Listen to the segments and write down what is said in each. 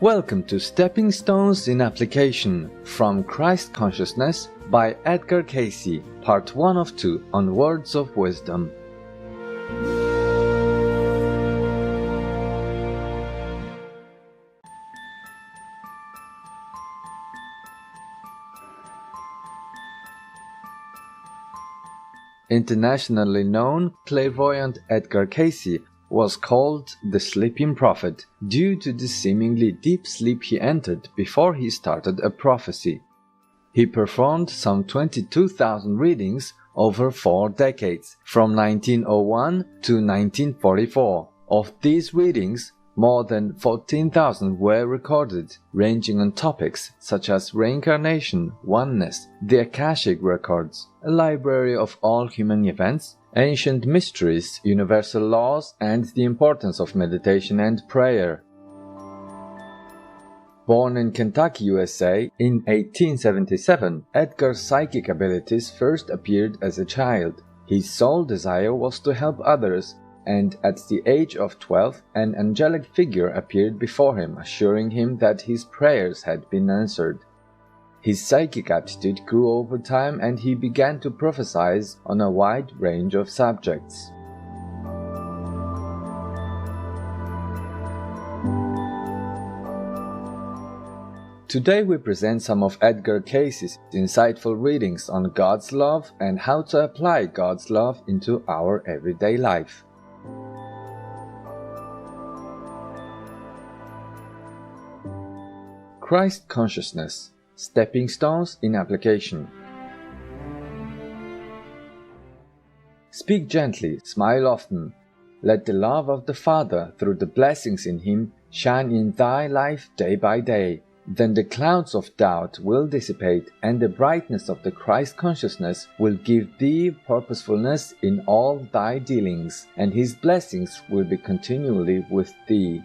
Welcome to Stepping Stones in Application from Christ Consciousness by Edgar Cayce, Part 1 of 2 on Words of Wisdom. Internationally known clairvoyant Edgar Cayce was called the Sleeping Prophet due to the seemingly deep sleep he entered before he started a prophecy. He performed some 22,000 readings over 4 decades, from 1901 to 1944. Of these readings, more than 14,000 were recorded, ranging on topics such as reincarnation, oneness, the Akashic records, a library of all human events, ancient mysteries, universal laws, and the importance of meditation and prayer. Born in Kentucky, USA, in 1877, Edgar's psychic abilities first appeared as a child. His sole desire was to help others, and at the age of 12, an angelic figure appeared before him, assuring him that his prayers had been answered. His psychic aptitude grew over time, and he began to prophesy on a wide range of subjects. Today we present some of Edgar Cayce's insightful readings on God's love and how to apply God's love into our everyday life. Christ Consciousness. Stepping Stones in Application. Speak gently, smile often. Let the love of the Father, through the blessings in Him, shine in thy life day by day. Then the clouds of doubt will dissipate, and the brightness of the Christ consciousness will give thee purposefulness in all thy dealings, and His blessings will be continually with thee.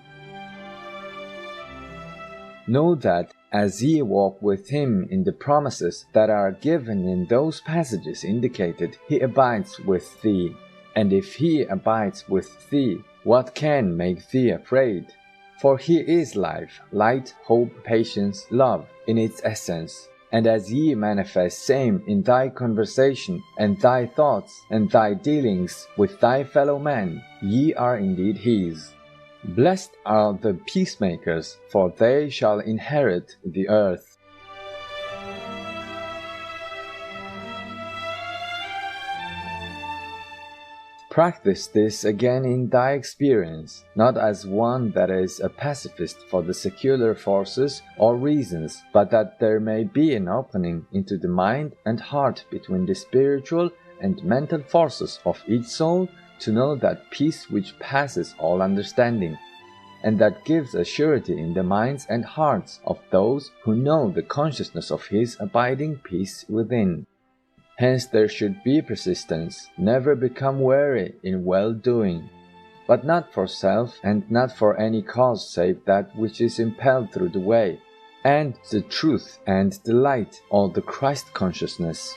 Know that, as ye walk with Him in the promises that are given in those passages indicated, He abides with thee. And if He abides with thee, what can make thee afraid? For He is life, light, hope, patience, love in its essence. And as ye manifest same in thy conversation, and thy thoughts, and thy dealings with thy fellow men, ye are indeed His. Blessed are the peacemakers, for they shall inherit the earth. Practice this again in thy experience, not as one that is a pacifist for the secular forces or reasons, but that there may be an opening into the mind and heart between the spiritual and mental forces of each soul, to know that peace which passes all understanding, and that gives a surety in the minds and hearts of those who know the consciousness of His abiding peace within. Hence there should be persistence, never become weary in well-doing, but not for self and not for any cause save that which is impelled through the way, and the truth and the light, or the Christ consciousness.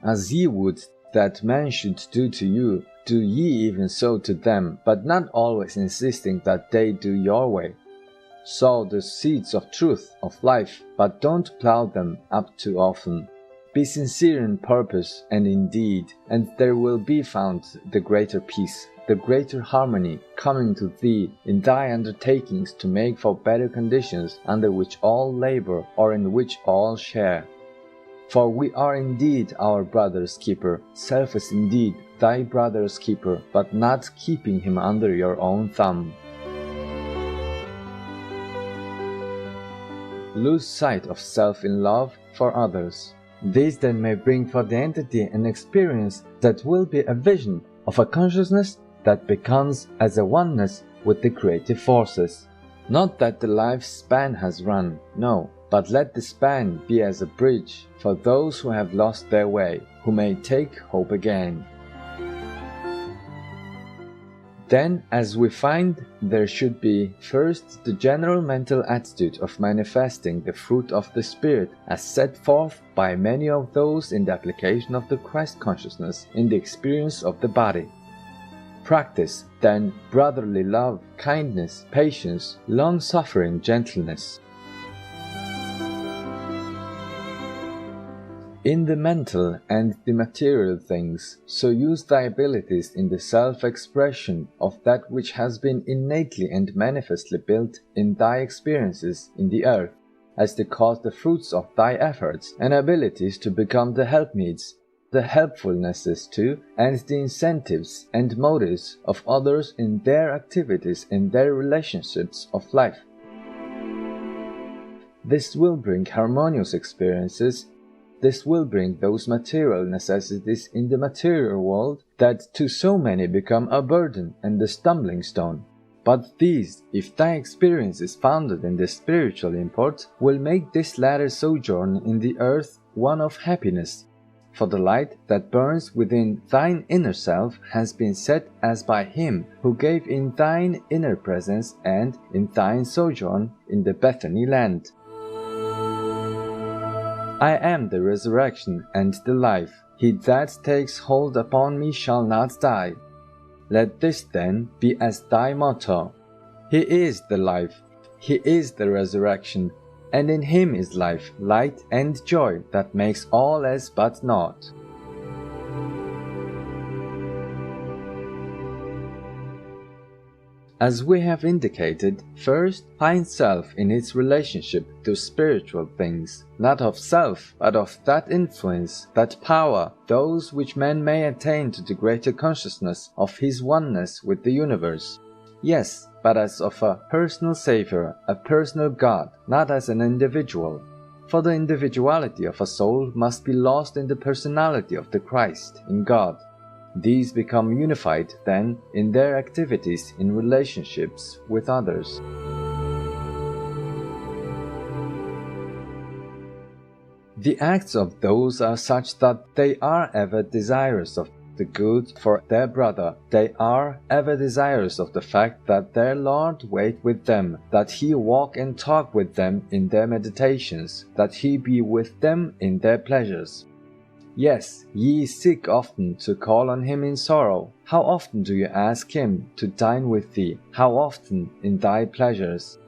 As ye would that men should do to you, do ye even so to them, but not always insisting that they do your way. Sow the seeds of truth, of life, but don't plow them up too often. Be sincere in purpose and in deed, and there will be found the greater peace, the greater harmony coming to thee in thy undertakings to make for better conditions under which all labor or in which all share. For we are indeed our brother's keeper, self is indeed thy brother's keeper, but not keeping him under your own thumb. Lose sight of self in love for others. This then may bring for the entity an experience that will be a vision of a consciousness that becomes as a oneness with the creative forces. Not that the life span has run, no, but let the span be as a bridge for those who have lost their way, who may take hope again. Then, as we find, there should be first the general mental attitude of manifesting the fruit of the Spirit as set forth by many of those in the application of the Christ consciousness in the experience of the body. Practice, then, brotherly love, kindness, patience, long-suffering, gentleness. In the mental and the material things, so use thy abilities in the self-expression of that which has been innately and manifestly built in thy experiences in the earth, as to cause the fruits of thy efforts and abilities to become the helpmeets, the helpfulnesses to, and the incentives and motives of others in their activities and their relationships of life. This will bring harmonious experiences. This will bring those material necessities in the material world that to so many become a burden and a stumbling stone. But these, if thy experience is founded in the spiritual import, will make this latter sojourn in the earth one of happiness. For the light that burns within thine inner self has been set as by Him who gave in thine inner presence and in thine sojourn in the Bethany land. I am the resurrection and the life. He that takes hold upon me shall not die. Let this then be as thy motto. He is the life, He is the resurrection, and in Him is life, light, and joy that makes all as but naught. As we have indicated, first, find self in its relationship to spiritual things, not of self, but of that influence, that power, those which man may attain to the greater consciousness of his oneness with the universe. Yes, but as of a personal Savior, a personal God, not as an individual. For the individuality of a soul must be lost in the personality of the Christ, in God. These become unified, then, in their activities in relationships with others. The acts of those are such that they are ever desirous of the good for their brother. They are ever desirous of the fact that their Lord wait with them, that He walk and talk with them in their meditations, that He be with them in their pleasures. Yes, ye seek often to call on Him in sorrow. How often do you ask Him to dine with thee? How often in thy pleasures?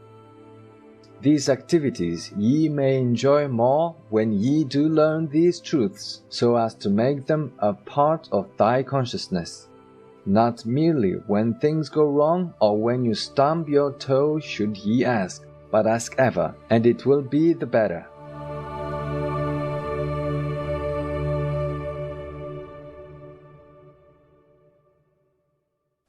These activities ye may enjoy more when ye do learn these truths, so as to make them a part of thy consciousness. Not merely when things go wrong or when you stump your toe should ye ask, but ask ever, and it will be the better.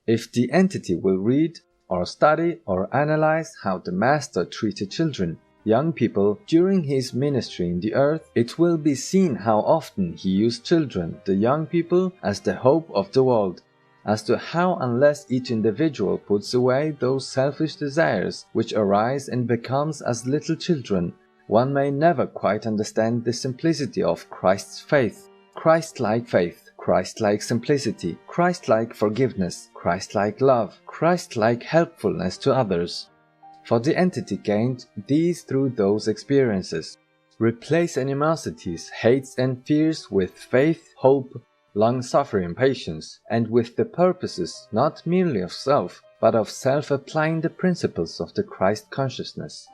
If the entity will read, or study, or analyze how the Master treated children, young people, during His ministry in the earth, it will be seen how often He used children, the young people, as the hope of the world, as to how unless each individual puts away those selfish desires which arise and becomes as little children, one may never quite understand the simplicity of Christ's faith, Christ-like faith, Christ-like simplicity, Christ-like forgiveness, Christ-like love, Christ-like helpfulness to others. For the entity gained these through those experiences. Replace animosities, hates and fears with faith, hope, long-suffering patience, and with the purposes not merely of self, but of self-applying the principles of the Christ consciousness.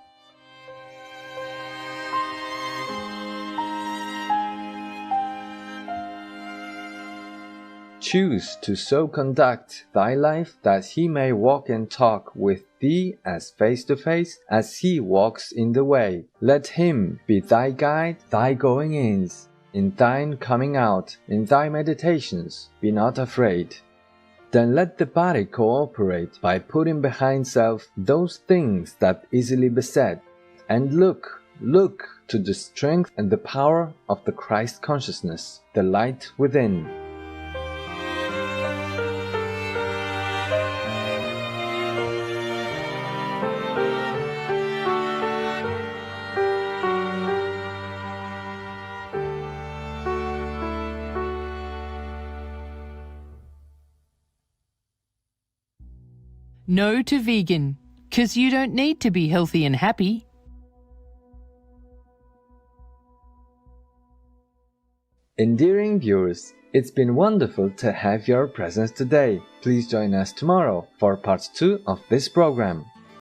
Choose to so conduct thy life that He may walk and talk with thee as face to face as He walks in the way. Let Him be thy guide, thy going-ins, in thine coming out, in thy meditations. Be not afraid. Then let the body cooperate by putting behind self those things that easily beset, and look to the strength and the power of the Christ consciousness, the light within. No to vegan, 'cause you don't need to be healthy and happy. Endearing viewers, it's been wonderful to have your presence today. Please join us tomorrow for part 2 of this program.